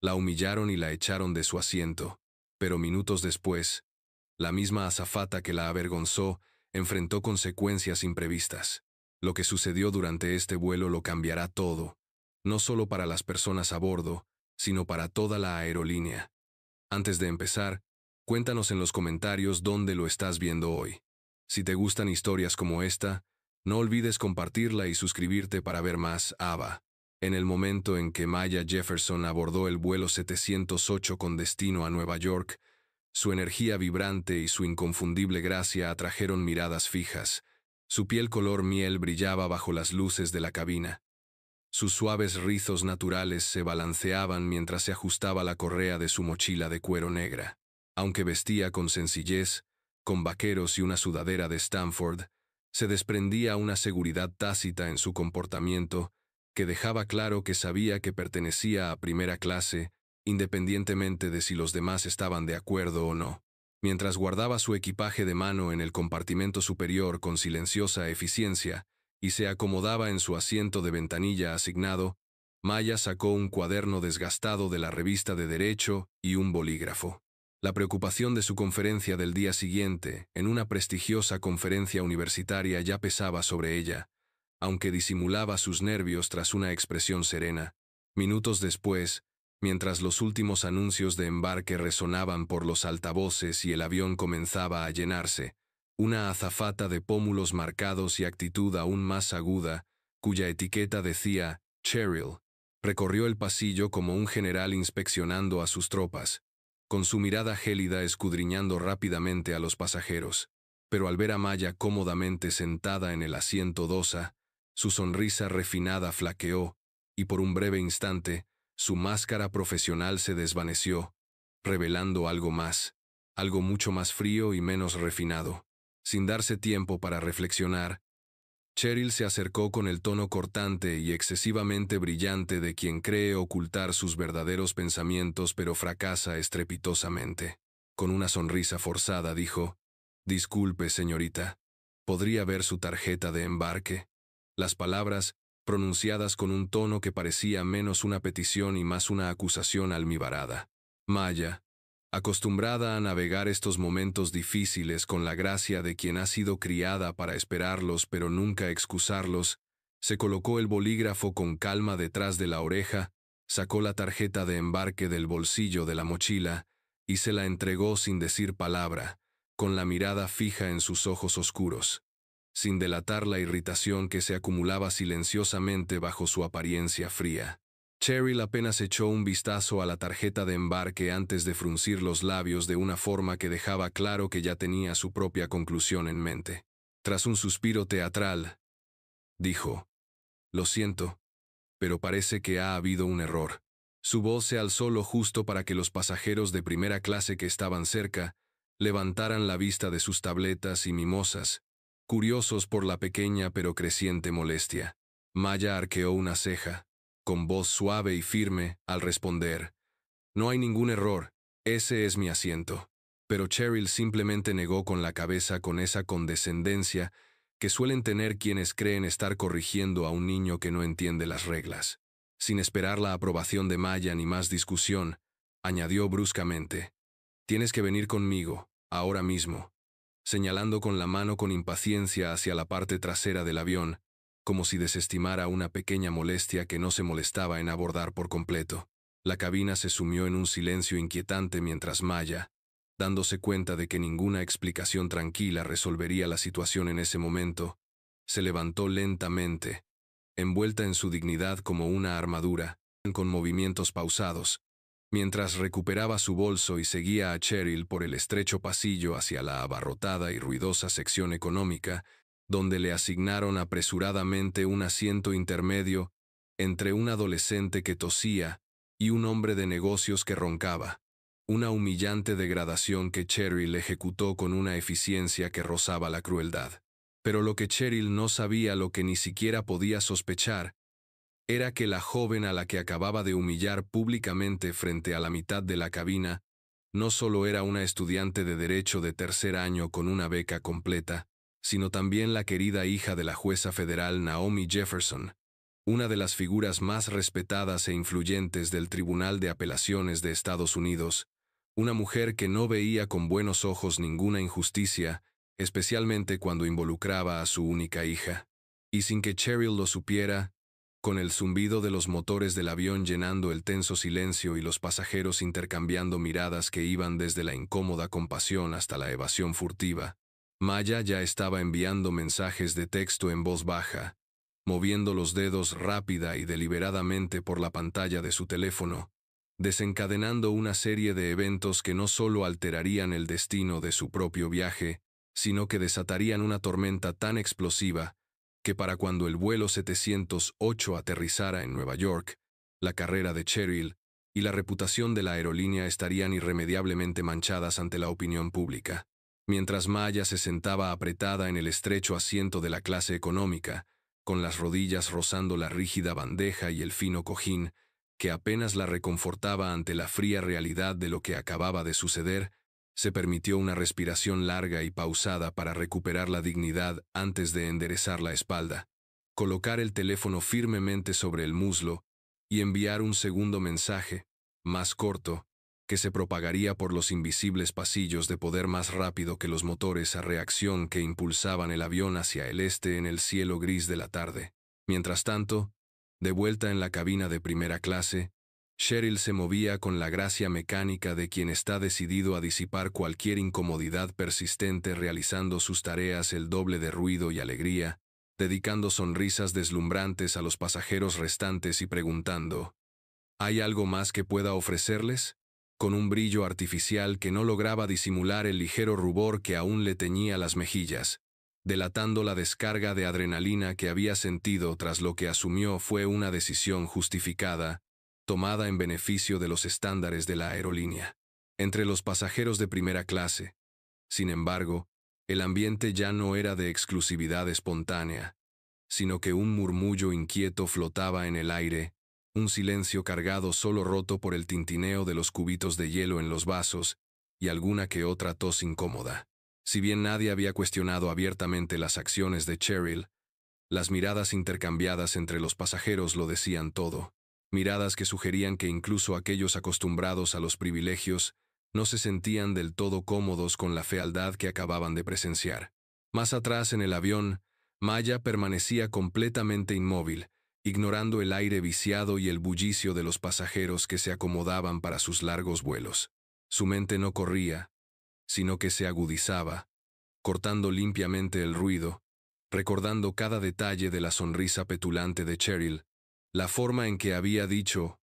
La humillaron y la echaron de su asiento, pero minutos después, la misma azafata que la avergonzó enfrentó consecuencias imprevistas. Lo que sucedió durante este vuelo lo cambiará todo, no solo para las personas a bordo, sino para toda la aerolínea. Antes de empezar, cuéntanos en los comentarios dónde lo estás viendo hoy. Si te gustan historias como esta, no olvides compartirla y suscribirte para ver más. Ava. En el momento en que Maya Jefferson abordó el vuelo 708 con destino a Nueva York, su energía vibrante y su inconfundible gracia atrajeron miradas fijas. Su piel color miel brillaba bajo las luces de la cabina. Sus suaves rizos naturales se balanceaban mientras se ajustaba la correa de su mochila de cuero negra. Aunque vestía con sencillez, con vaqueros y una sudadera de Stanford, se desprendía una seguridad tácita en su comportamiento que dejaba claro que sabía que pertenecía a primera clase, independientemente de si los demás estaban de acuerdo o no. Mientras guardaba su equipaje de mano en el compartimento superior con silenciosa eficiencia y se acomodaba en su asiento de ventanilla asignado, Maya sacó un cuaderno desgastado de la revista de Derecho y un bolígrafo. La preocupación de su conferencia del día siguiente, en una prestigiosa conferencia universitaria, ya pesaba sobre ella, aunque disimulaba sus nervios tras una expresión serena. Minutos después, mientras los últimos anuncios de embarque resonaban por los altavoces y el avión comenzaba a llenarse, una azafata de pómulos marcados y actitud aún más aguda, cuya etiqueta decía Cheryl, recorrió el pasillo como un general inspeccionando a sus tropas, con su mirada gélida escudriñando rápidamente a los pasajeros. Pero al ver a Maya cómodamente sentada en el asiento dosa, su sonrisa refinada flaqueó, y por un breve instante, su máscara profesional se desvaneció, revelando algo más, algo mucho más frío y menos refinado. Sin darse tiempo para reflexionar, Cheryl se acercó con el tono cortante y excesivamente brillante de quien cree ocultar sus verdaderos pensamientos pero fracasa estrepitosamente. Con una sonrisa forzada dijo: «Disculpe, señorita, ¿podría ver su tarjeta de embarque?». Las palabras, pronunciadas con un tono que parecía menos una petición y más una acusación almibarada. Maya, acostumbrada a navegar estos momentos difíciles con la gracia de quien ha sido criada para esperarlos pero nunca excusarlos, se colocó el bolígrafo con calma detrás de la oreja, sacó la tarjeta de embarque del bolsillo de la mochila y se la entregó sin decir palabra, con la mirada fija en sus ojos oscuros, sin delatar la irritación que se acumulaba silenciosamente bajo su apariencia fría. Cheryl apenas echó un vistazo a la tarjeta de embarque antes de fruncir los labios de una forma que dejaba claro que ya tenía su propia conclusión en mente. Tras un suspiro teatral, dijo: «Lo siento, pero parece que ha habido un error». Su voz se alzó lo justo para que los pasajeros de primera clase que estaban cerca levantaran la vista de sus tabletas y mimosas, curiosos por la pequeña pero creciente molestia. Maya arqueó una ceja, con voz suave y firme, al responder: «No hay ningún error, ese es mi asiento». Pero Cheryl simplemente negó con la cabeza con esa condescendencia que suelen tener quienes creen estar corrigiendo a un niño que no entiende las reglas. Sin esperar la aprobación de Maya ni más discusión, añadió bruscamente: «Tienes que venir conmigo, ahora mismo», señalando con la mano con impaciencia hacia la parte trasera del avión, como si desestimara una pequeña molestia que no se molestaba en abordar por completo. La cabina se sumió en un silencio inquietante mientras Maya, dándose cuenta de que ninguna explicación tranquila resolvería la situación en ese momento, se levantó lentamente, envuelta en su dignidad como una armadura, con movimientos pausados, mientras recuperaba su bolso y seguía a Cheryl por el estrecho pasillo hacia la abarrotada y ruidosa sección económica, donde le asignaron apresuradamente un asiento intermedio entre un adolescente que tosía y un hombre de negocios que roncaba, una humillante degradación que Cheryl ejecutó con una eficiencia que rozaba la crueldad. Pero lo que Cheryl no sabía, lo que ni siquiera podía sospechar, era que la joven a la que acababa de humillar públicamente frente a la mitad de la cabina no solo era una estudiante de Derecho de tercer año con una beca completa, sino también la querida hija de la jueza federal Naomi Jefferson, una de las figuras más respetadas e influyentes del Tribunal de Apelaciones de Estados Unidos, una mujer que no veía con buenos ojos ninguna injusticia, especialmente cuando involucraba a su única hija. Y sin que Cheryl lo supiera, con el zumbido de los motores del avión llenando el tenso silencio y los pasajeros intercambiando miradas que iban desde la incómoda compasión hasta la evasión furtiva, Maya ya estaba enviando mensajes de texto en voz baja, moviendo los dedos rápida y deliberadamente por la pantalla de su teléfono, desencadenando una serie de eventos que no solo alterarían el destino de su propio viaje, sino que desatarían una tormenta tan explosiva que para cuando el vuelo 708 aterrizara en Nueva York, la carrera de Cheryl y la reputación de la aerolínea estarían irremediablemente manchadas ante la opinión pública. Mientras Maya se sentaba apretada en el estrecho asiento de la clase económica, con las rodillas rozando la rígida bandeja y el fino cojín, que apenas la reconfortaba ante la fría realidad de lo que acababa de suceder, se permitió una respiración larga y pausada para recuperar la dignidad antes de enderezar la espalda, colocar el teléfono firmemente sobre el muslo y enviar un segundo mensaje, más corto, que se propagaría por los invisibles pasillos de poder más rápido que los motores a reacción que impulsaban el avión hacia el este en el cielo gris de la tarde. Mientras tanto, de vuelta en la cabina de primera clase, Cheryl se movía con la gracia mecánica de quien está decidido a disipar cualquier incomodidad persistente realizando sus tareas el doble de ruido y alegría, dedicando sonrisas deslumbrantes a los pasajeros restantes y preguntando, ¿hay algo más que pueda ofrecerles? Con un brillo artificial que no lograba disimular el ligero rubor que aún le teñía las mejillas, delatando la descarga de adrenalina que había sentido tras lo que asumió fue una decisión justificada, tomada en beneficio de los estándares de la aerolínea. Entre los pasajeros de primera clase, sin embargo, el ambiente ya no era de exclusividad espontánea, sino que un murmullo inquieto flotaba en el aire, un silencio cargado solo roto por el tintineo de los cubitos de hielo en los vasos y alguna que otra tos incómoda. Si bien nadie había cuestionado abiertamente las acciones de Cheryl, las miradas intercambiadas entre los pasajeros lo decían todo, miradas que sugerían que incluso aquellos acostumbrados a los privilegios no se sentían del todo cómodos con la fealdad que acababan de presenciar. Más atrás en el avión, Maya permanecía completamente inmóvil, ignorando el aire viciado y el bullicio de los pasajeros que se acomodaban para sus largos vuelos. Su mente no corría, sino que se agudizaba, cortando limpiamente el ruido, recordando cada detalle de la sonrisa petulante de Cheryl, la forma en que había dicho,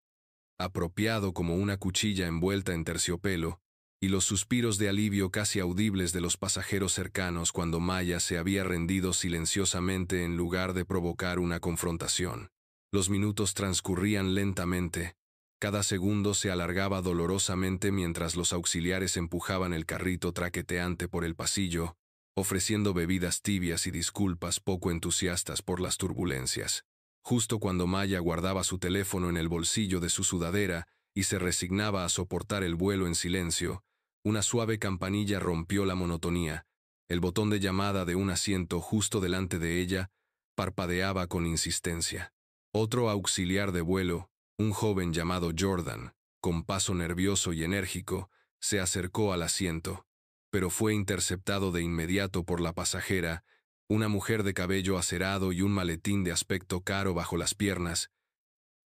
apropiado como una cuchilla envuelta en terciopelo, y los suspiros de alivio casi audibles de los pasajeros cercanos cuando Maya se había rendido silenciosamente en lugar de provocar una confrontación. Los minutos transcurrían lentamente, cada segundo se alargaba dolorosamente mientras los auxiliares empujaban el carrito traqueteante por el pasillo, ofreciendo bebidas tibias y disculpas poco entusiastas por las turbulencias. Justo cuando Maya guardaba su teléfono en el bolsillo de su sudadera y se resignaba a soportar el vuelo en silencio, una suave campanilla rompió la monotonía. El botón de llamada de un asiento justo delante de ella parpadeaba con insistencia. Otro auxiliar de vuelo, un joven llamado Jordan, con paso nervioso y enérgico, se acercó al asiento, pero fue interceptado de inmediato por la pasajera, una mujer de cabello acerado y un maletín de aspecto caro bajo las piernas,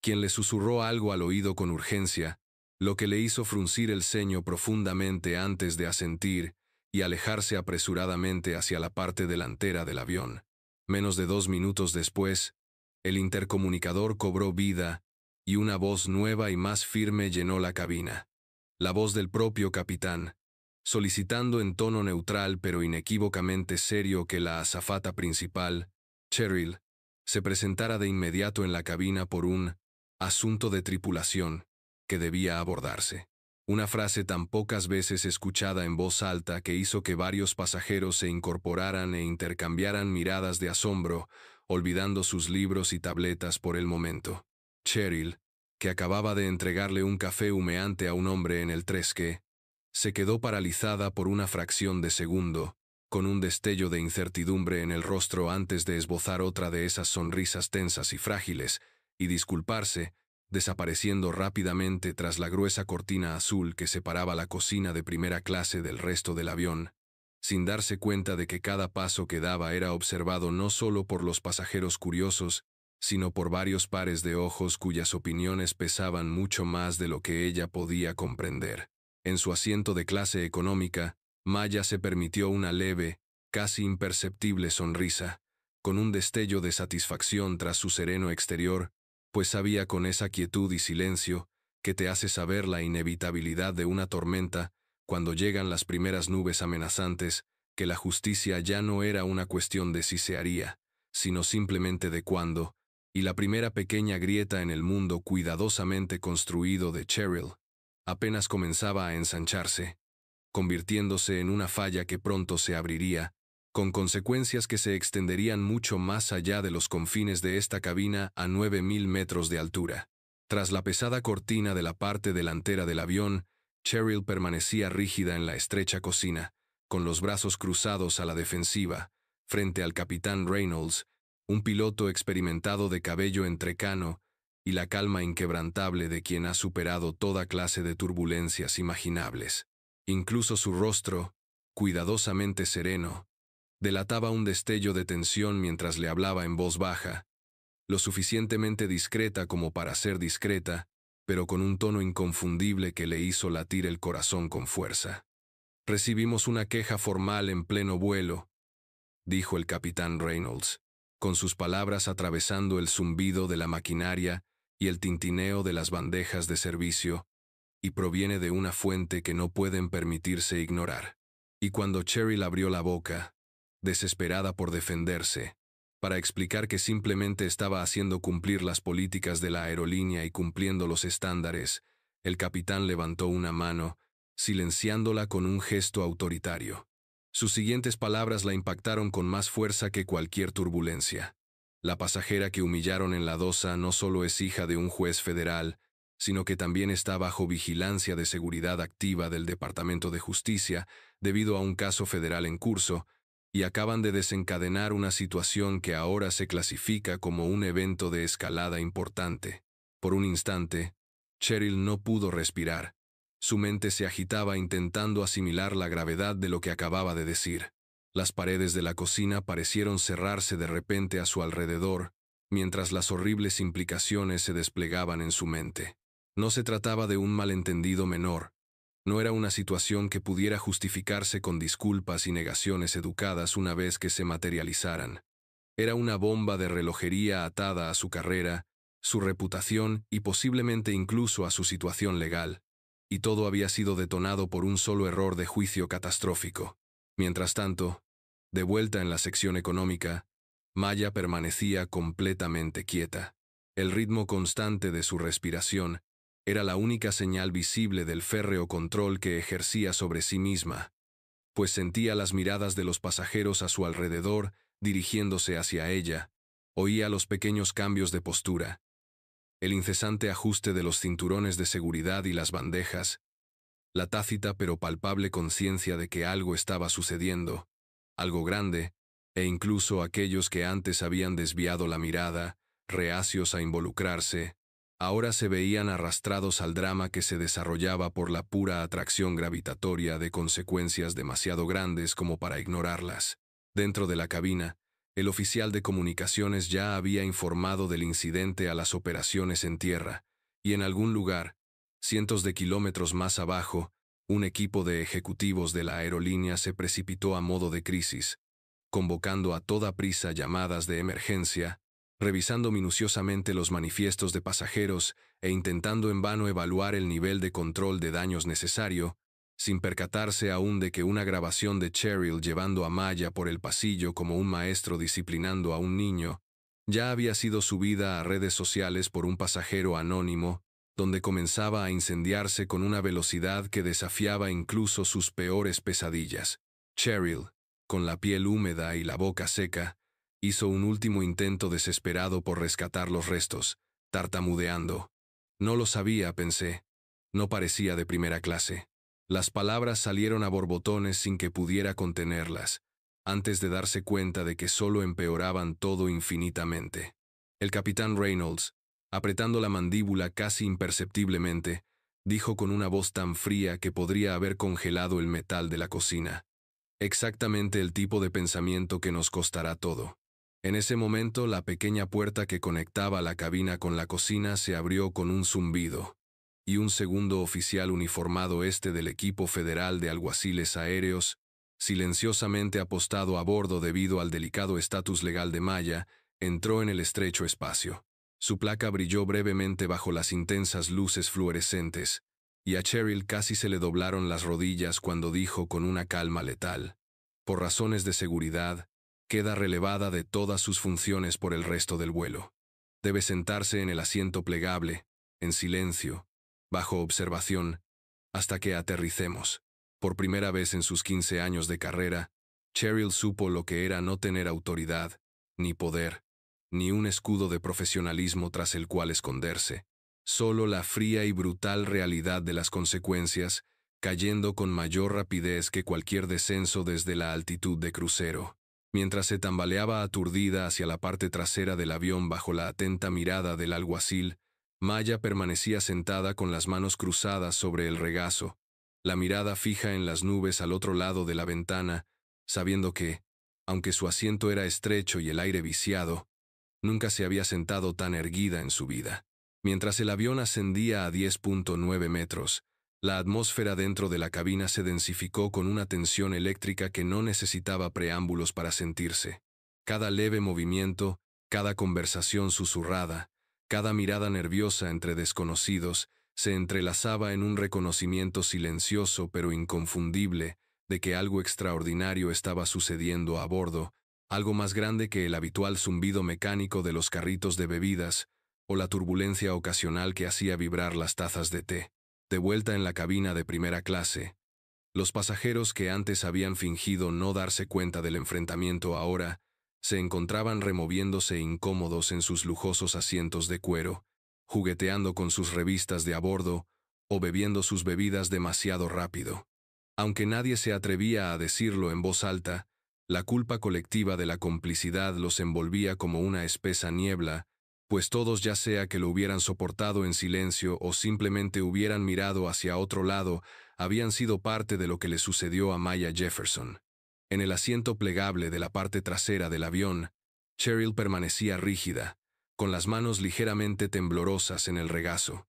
quien le susurró algo al oído con urgencia, lo que le hizo fruncir el ceño profundamente antes de asentir y alejarse apresuradamente hacia la parte delantera del avión. Menos de 2 minutos después, el intercomunicador cobró vida y una voz nueva y más firme llenó la cabina. La voz del propio capitán, solicitando en tono neutral pero inequívocamente serio que la azafata principal, Cheryl, se presentara de inmediato en la cabina por un asunto de tripulación que debía abordarse. Una frase tan pocas veces escuchada en voz alta que hizo que varios pasajeros se incorporaran e intercambiaran miradas de asombro, olvidando sus libros y tabletas por el momento. Cheryl, que acababa de entregarle un café humeante a un hombre en el tresque, se quedó paralizada por una fracción de segundo, con un destello de incertidumbre en el rostro antes de esbozar otra de esas sonrisas tensas y frágiles, y disculparse, desapareciendo rápidamente tras la gruesa cortina azul que separaba la cocina de primera clase del resto del avión, sin darse cuenta de que cada paso que daba era observado no solo por los pasajeros curiosos, sino por varios pares de ojos cuyas opiniones pesaban mucho más de lo que ella podía comprender. En su asiento de clase económica, Maya se permitió una leve, casi imperceptible sonrisa, con un destello de satisfacción tras su sereno exterior, pues sabía con esa quietud y silencio, que te hace saber la inevitabilidad de una tormenta, cuando llegan las primeras nubes amenazantes, que la justicia ya no era una cuestión de si se haría, sino simplemente de cuándo, y la primera pequeña grieta en el mundo cuidadosamente construido de Cheryl apenas comenzaba a ensancharse, convirtiéndose en una falla que pronto se abriría, con consecuencias que se extenderían mucho más allá de los confines de esta cabina a 9.000 metros de altura. Tras la pesada cortina de la parte delantera del avión, Cheryl permanecía rígida en la estrecha cocina, con los brazos cruzados a la defensiva, frente al capitán Reynolds, un piloto experimentado de cabello entrecano, y la calma inquebrantable de quien ha superado toda clase de turbulencias imaginables. Incluso su rostro, cuidadosamente sereno, delataba un destello de tensión mientras le hablaba en voz baja, lo suficientemente discreta como para ser discreta, pero con un tono inconfundible que le hizo latir el corazón con fuerza. «Recibimos una queja formal en pleno vuelo», dijo el capitán Reynolds, con sus palabras atravesando el zumbido de la maquinaria y el tintineo de las bandejas de servicio, y proviene de una fuente que no pueden permitirse ignorar. Y cuando Cheryl abrió la boca, desesperada por defenderse, para explicar que simplemente estaba haciendo cumplir las políticas de la aerolínea y cumpliendo los estándares, el capitán levantó una mano, silenciándola con un gesto autoritario. Sus siguientes palabras la impactaron con más fuerza que cualquier turbulencia. La pasajera que humillaron en la DOSA no solo es hija de un juez federal, sino que también está bajo vigilancia de seguridad activa del Departamento de Justicia debido a un caso federal en curso, y acaban de desencadenar una situación que ahora se clasifica como un evento de escalada importante. Por un instante, Cheryl no pudo respirar. Su mente se agitaba intentando asimilar la gravedad de lo que acababa de decir. Las paredes de la cocina parecieron cerrarse de repente a su alrededor, mientras las horribles implicaciones se desplegaban en su mente. No se trataba de un malentendido menor. No era una situación que pudiera justificarse con disculpas y negaciones educadas una vez que se materializaran. Era una bomba de relojería atada a su carrera, su reputación y posiblemente incluso a su situación legal. Y todo había sido detonado por un solo error de juicio catastrófico. Mientras tanto, de vuelta en la sección económica, Maya permanecía completamente quieta. El ritmo constante de su respiración era la única señal visible del férreo control que ejercía sobre sí misma, pues sentía las miradas de los pasajeros a su alrededor dirigiéndose hacia ella, oía los pequeños cambios de postura, el incesante ajuste de los cinturones de seguridad y las bandejas, la tácita pero palpable conciencia de que algo estaba sucediendo, algo grande, e incluso aquellos que antes habían desviado la mirada, reacios a involucrarse, ahora se veían arrastrados al drama que se desarrollaba por la pura atracción gravitatoria de consecuencias demasiado grandes como para ignorarlas. Dentro de la cabina, el oficial de comunicaciones ya había informado del incidente a las operaciones en tierra, y en algún lugar, cientos de kilómetros más abajo, un equipo de ejecutivos de la aerolínea se precipitó a modo de crisis, convocando a toda prisa llamadas de emergencia, revisando minuciosamente los manifiestos de pasajeros e intentando en vano evaluar el nivel de control de daños necesario, sin percatarse aún de que una grabación de Cheryl llevando a Maya por el pasillo como un maestro disciplinando a un niño, ya había sido subida a redes sociales por un pasajero anónimo, donde comenzaba a incendiarse con una velocidad que desafiaba incluso sus peores pesadillas. Cheryl, con la piel húmeda y la boca seca, hizo un último intento desesperado por rescatar los restos, tartamudeando. No lo sabía, pensé. No parecía de primera clase. Las palabras salieron a borbotones sin que pudiera contenerlas, antes de darse cuenta de que solo empeoraban todo infinitamente. El capitán Reynolds, apretando la mandíbula casi imperceptiblemente, dijo con una voz tan fría que podría haber congelado el metal de la cocina. Exactamente el tipo de pensamiento que nos costará todo. En ese momento, la pequeña puerta que conectaba la cabina con la cocina se abrió con un zumbido, y un segundo oficial uniformado del equipo federal de alguaciles aéreos, silenciosamente apostado a bordo debido al delicado estatus legal de Maya, entró en el estrecho espacio. Su placa brilló brevemente bajo las intensas luces fluorescentes, y a Cheryl casi se le doblaron las rodillas cuando dijo con una calma letal: por razones de seguridad, queda relevada de todas sus funciones por el resto del vuelo. Debe sentarse en el asiento plegable, en silencio, bajo observación, hasta que aterricemos. Por primera vez en sus 15 años de carrera, Cheryl supo lo que era no tener autoridad, ni poder, ni un escudo de profesionalismo tras el cual esconderse. Solo la fría y brutal realidad de las consecuencias, cayendo con mayor rapidez que cualquier descenso desde la altitud de crucero. Mientras se tambaleaba aturdida hacia la parte trasera del avión bajo la atenta mirada del alguacil, Maya permanecía sentada con las manos cruzadas sobre el regazo, la mirada fija en las nubes al otro lado de la ventana, sabiendo que, aunque su asiento era estrecho y el aire viciado, nunca se había sentado tan erguida en su vida. Mientras el avión ascendía a 10.9 metros, la atmósfera dentro de la cabina se densificó con una tensión eléctrica que no necesitaba preámbulos para sentirse. Cada leve movimiento, cada conversación susurrada, cada mirada nerviosa entre desconocidos, se entrelazaba en un reconocimiento silencioso pero inconfundible de que algo extraordinario estaba sucediendo a bordo, algo más grande que el habitual zumbido mecánico de los carritos de bebidas o la turbulencia ocasional que hacía vibrar las tazas de té. De vuelta en la cabina de primera clase, los pasajeros que antes habían fingido no darse cuenta del enfrentamiento ahora se encontraban removiéndose incómodos en sus lujosos asientos de cuero, jugueteando con sus revistas de a bordo o bebiendo sus bebidas demasiado rápido. Aunque nadie se atrevía a decirlo en voz alta, la culpa colectiva de la complicidad los envolvía como una espesa niebla, pues todos, ya sea que lo hubieran soportado en silencio o simplemente hubieran mirado hacia otro lado, habían sido parte de lo que le sucedió a Maya Jefferson. En el asiento plegable de la parte trasera del avión, Cheryl permanecía rígida, con las manos ligeramente temblorosas en el regazo.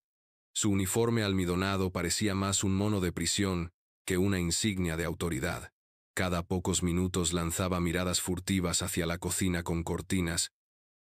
Su uniforme almidonado parecía más un mono de prisión que una insignia de autoridad. Cada pocos minutos lanzaba miradas furtivas hacia la cocina con cortinas,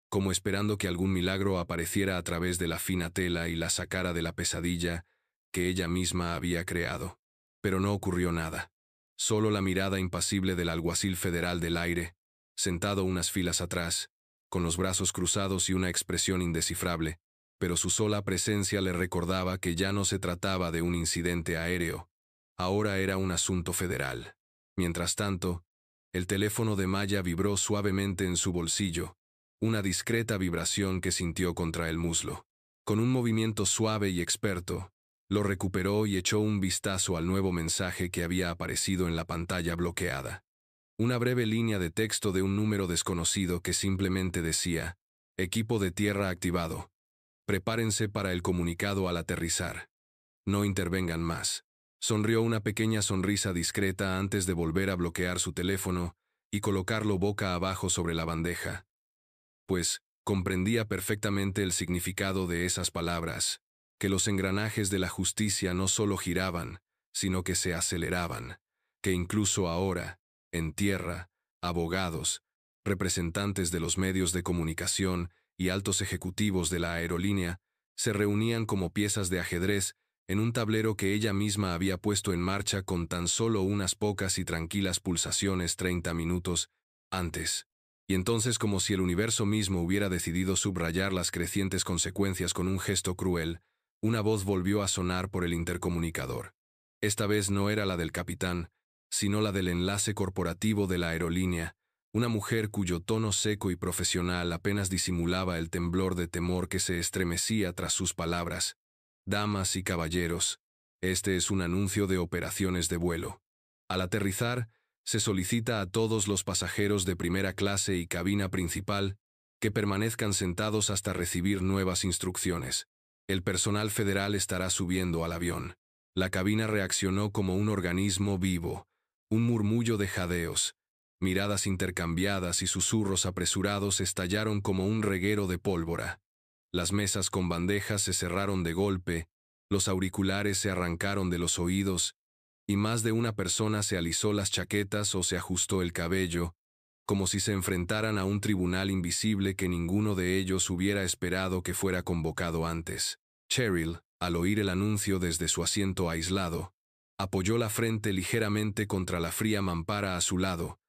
como esperando que algún milagro apareciera a través de la fina tela y la sacara de la pesadilla que ella misma había creado. Pero no ocurrió nada. Solo la mirada impasible del alguacil federal del aire, sentado unas filas atrás, con los brazos cruzados y una expresión indescifrable, pero su sola presencia le recordaba que ya no se trataba de un incidente aéreo, ahora era un asunto federal. Mientras tanto, el teléfono de Maya vibró suavemente en su bolsillo, una discreta vibración que sintió contra el muslo. Con un movimiento suave y experto, lo recuperó y echó un vistazo al nuevo mensaje que había aparecido en la pantalla bloqueada. Una breve línea de texto de un número desconocido que simplemente decía: equipo de tierra activado. Prepárense para el comunicado al aterrizar. No intervengan más. Sonrió una pequeña sonrisa discreta antes de volver a bloquear su teléfono y colocarlo boca abajo sobre la bandeja, pues comprendía perfectamente el significado de esas palabras, que los engranajes de la justicia no solo giraban, sino que se aceleraban, que incluso ahora, en tierra, abogados, representantes de los medios de comunicación y altos ejecutivos de la aerolínea se reunían como piezas de ajedrez en un tablero que ella misma había puesto en marcha con tan solo unas pocas y tranquilas pulsaciones 30 minutos antes. Y entonces, como si el universo mismo hubiera decidido subrayar las crecientes consecuencias con un gesto cruel, una voz volvió a sonar por el intercomunicador. Esta vez no era la del capitán, sino la del enlace corporativo de la aerolínea, una mujer cuyo tono seco y profesional apenas disimulaba el temblor de temor que se estremecía tras sus palabras. Damas y caballeros, este es un anuncio de operaciones de vuelo. Al aterrizar, Se solicita a todos los pasajeros de primera clase y cabina principal que permanezcan sentados hasta recibir nuevas instrucciones. El personal federal estará subiendo al avión. La cabina reaccionó como un organismo vivo, un murmullo de jadeos. Miradas intercambiadas y susurros apresurados estallaron como un reguero de pólvora. Las mesas con bandejas se cerraron de golpe, los auriculares se arrancaron de los oídos, y más de una persona se alisó las chaquetas o se ajustó el cabello, como si se enfrentaran a un tribunal invisible que ninguno de ellos hubiera esperado que fuera convocado antes. Cheryl, al oír el anuncio desde su asiento aislado, apoyó la frente ligeramente contra la fría mampara a su lado,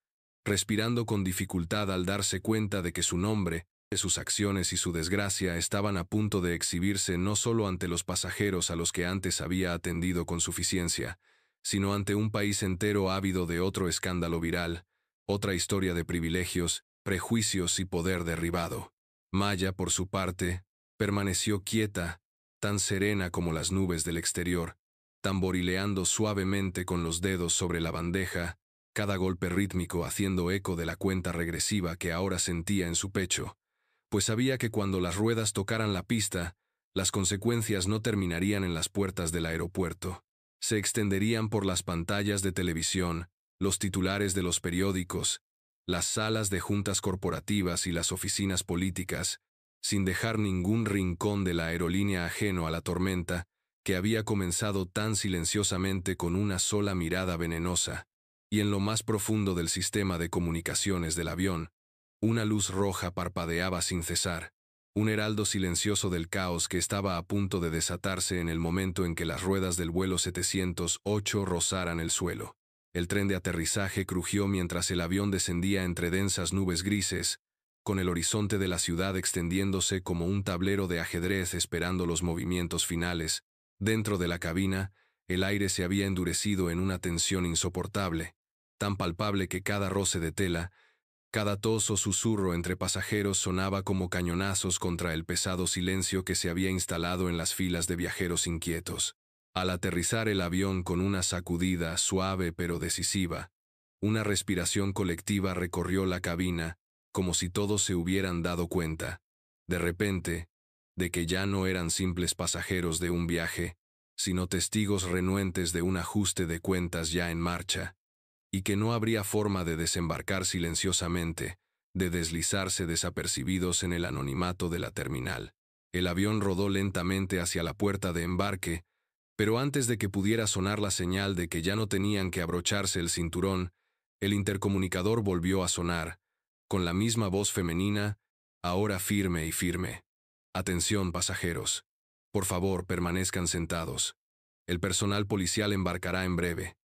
respirando con dificultad al darse cuenta de que su nombre, sus acciones y su desgracia estaban a punto de exhibirse no solo ante los pasajeros a los que antes había atendido con suficiencia, sino ante un país entero ávido de otro escándalo viral, otra historia de privilegios, prejuicios y poder derribado. Maya, por su parte, permaneció quieta, tan serena como las nubes del exterior, tamborileando suavemente con los dedos sobre la bandeja, cada golpe rítmico haciendo eco de la cuenta regresiva que ahora sentía en su pecho, pues sabía que cuando las ruedas tocaran la pista, las consecuencias no terminarían en las puertas del aeropuerto. Se extenderían por las pantallas de televisión, los titulares de los periódicos, las salas de juntas corporativas y las oficinas políticas, sin dejar ningún rincón de la aerolínea ajeno a la tormenta, que había comenzado tan silenciosamente con una sola mirada venenosa, y en lo más profundo del sistema de comunicaciones del avión, una luz roja parpadeaba sin cesar, un heraldo silencioso del caos que estaba a punto de desatarse en el momento en que las ruedas del vuelo 708 rozaran el suelo. El tren de aterrizaje crujió mientras el avión descendía entre densas nubes grises, con el horizonte de la ciudad extendiéndose como un tablero de ajedrez esperando los movimientos finales. Dentro de la cabina, el aire se había endurecido en una tensión insoportable, tan palpable que cada roce de tela, cada tos o susurro entre pasajeros sonaba como cañonazos contra el pesado silencio que se había instalado en las filas de viajeros inquietos. Al aterrizar el avión con una sacudida suave pero decisiva, una respiración colectiva recorrió la cabina, como si todos se hubieran dado cuenta, de repente, de que ya no eran simples pasajeros de un viaje, sino testigos renuentes de un ajuste de cuentas ya en marcha, y que no habría forma de desembarcar silenciosamente, de deslizarse desapercibidos en el anonimato de la terminal. El avión rodó lentamente hacia la puerta de embarque, pero antes de que pudiera sonar la señal de que ya no tenían que abrocharse el cinturón, el intercomunicador volvió a sonar, con la misma voz femenina, ahora firme y firme. Atención, pasajeros. Por favor, permanezcan sentados. El personal policial embarcará en breve.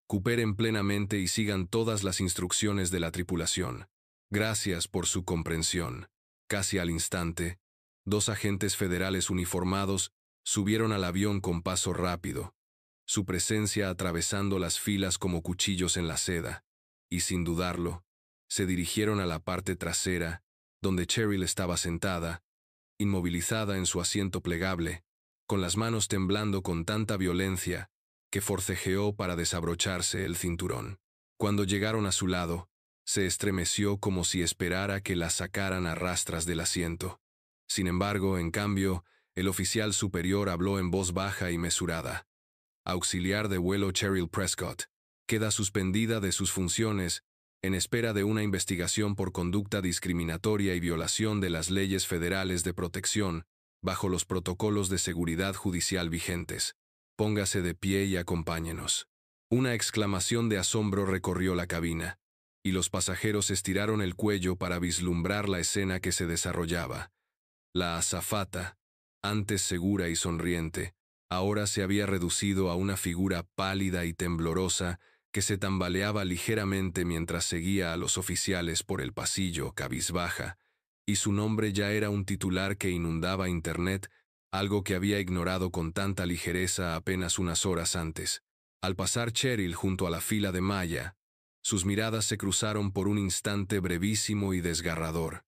Cooperen plenamente y sigan todas las instrucciones de la tripulación. Gracias por su comprensión. Casi al instante, 2 agentes federales uniformados subieron al avión con paso rápido, su presencia atravesando las filas como cuchillos en la seda, y sin dudarlo, se dirigieron a la parte trasera, donde Cheryl estaba sentada, inmovilizada en su asiento plegable, con las manos temblando con tanta violencia, que forcejeó para desabrocharse el cinturón. Cuando llegaron a su lado, se estremeció como si esperara que la sacaran a rastras del asiento. Sin embargo, en cambio, el oficial superior habló en voz baja y mesurada. Auxiliar de vuelo Cheryl Prescott, queda suspendida de sus funciones en espera de una investigación por conducta discriminatoria y violación de las leyes federales de protección bajo los protocolos de seguridad judicial vigentes. Póngase de pie y acompáñenos. Una exclamación de asombro recorrió la cabina, y los pasajeros estiraron el cuello para vislumbrar la escena que se desarrollaba. La azafata, antes segura y sonriente, ahora se había reducido a una figura pálida y temblorosa que se tambaleaba ligeramente mientras seguía a los oficiales por el pasillo cabizbaja, y su nombre ya era un titular que inundaba Internet, algo que había ignorado con tanta ligereza apenas unas horas antes. Al pasar Cheryl junto a la fila de Maya, sus miradas se cruzaron por un instante brevísimo y desgarrador,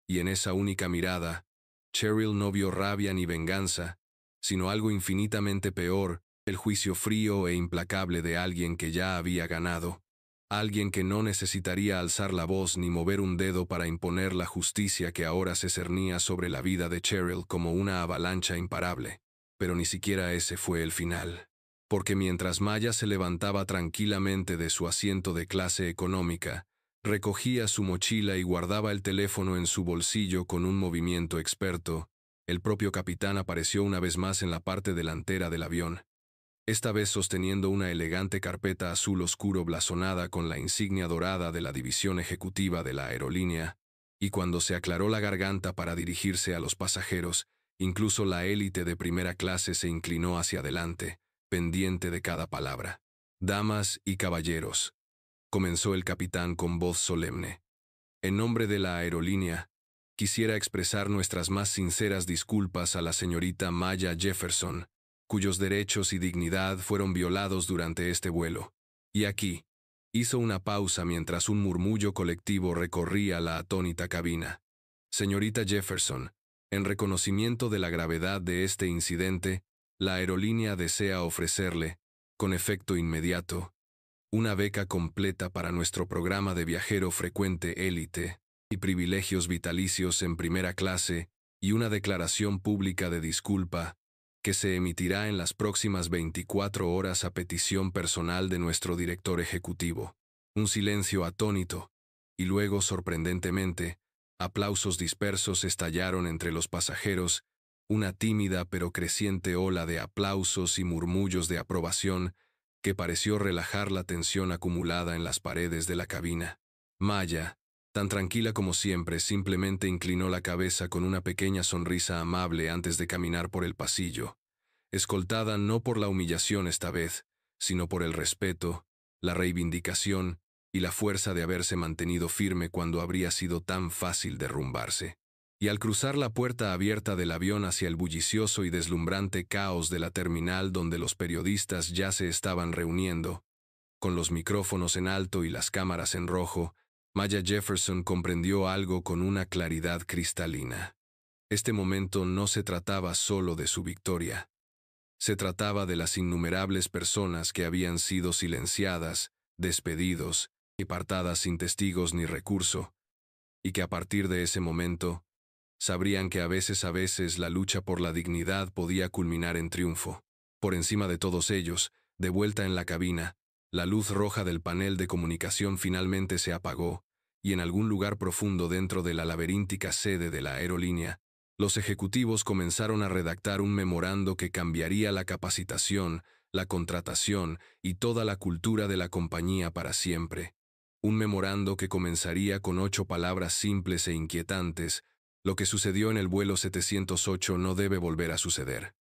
y en esa única mirada, Cheryl no vio rabia ni venganza, sino algo infinitamente peor, el juicio frío e implacable de alguien que ya había ganado, Alguien que no necesitaría alzar la voz ni mover un dedo para imponer la justicia que ahora se cernía sobre la vida de Cheryl como una avalancha imparable. Pero ni siquiera ese fue el final. Porque mientras Maya se levantaba tranquilamente de su asiento de clase económica, recogía su mochila y guardaba el teléfono en su bolsillo con un movimiento experto, el propio capitán apareció una vez más en la parte delantera del avión, esta vez sosteniendo una elegante carpeta azul oscuro blasonada con la insignia dorada de la división ejecutiva de la aerolínea, y cuando se aclaró la garganta para dirigirse a los pasajeros, incluso la élite de primera clase se inclinó hacia adelante, pendiente de cada palabra. «Damas y caballeros», comenzó el capitán con voz solemne. «En nombre de la aerolínea, quisiera expresar nuestras más sinceras disculpas a la señorita Maya Jefferson, cuyos derechos y dignidad fueron violados durante este vuelo. Y aquí», hizo una pausa mientras un murmullo colectivo recorría la atónita cabina. «Señorita Jefferson, en reconocimiento de la gravedad de este incidente, la aerolínea desea ofrecerle, con efecto inmediato, una beca completa para nuestro programa de viajero frecuente élite y privilegios vitalicios en primera clase y una declaración pública de disculpa que se emitirá en las próximas 24 horas a petición personal de nuestro director ejecutivo». Un silencio atónito, y luego, sorprendentemente, aplausos dispersos estallaron entre los pasajeros, una tímida pero creciente ola de aplausos y murmullos de aprobación que pareció relajar la tensión acumulada en las paredes de la cabina. Maya, tan tranquila como siempre, simplemente inclinó la cabeza con una pequeña sonrisa amable antes de caminar por el pasillo, escoltada no por la humillación esta vez, sino por el respeto, la reivindicación y la fuerza de haberse mantenido firme cuando habría sido tan fácil derrumbarse. Y al cruzar la puerta abierta del avión hacia el bullicioso y deslumbrante caos de la terminal donde los periodistas ya se estaban reuniendo, con los micrófonos en alto y las cámaras en rojo, Maya Jefferson comprendió algo con una claridad cristalina. Este momento no se trataba solo de su victoria. Se trataba de las innumerables personas que habían sido silenciadas, despedidos y apartadas sin testigos ni recurso, y que a partir de ese momento sabrían que a veces la lucha por la dignidad podía culminar en triunfo. Por encima de todos ellos, de vuelta en la cabina, la luz roja del panel de comunicación finalmente se apagó, y en algún lugar profundo dentro de la laberíntica sede de la aerolínea, los ejecutivos comenzaron a redactar un memorando que cambiaría la capacitación, la contratación y toda la cultura de la compañía para siempre. Un memorando que comenzaría con 8 palabras simples e inquietantes: «Lo que sucedió en el vuelo 708 no debe volver a suceder».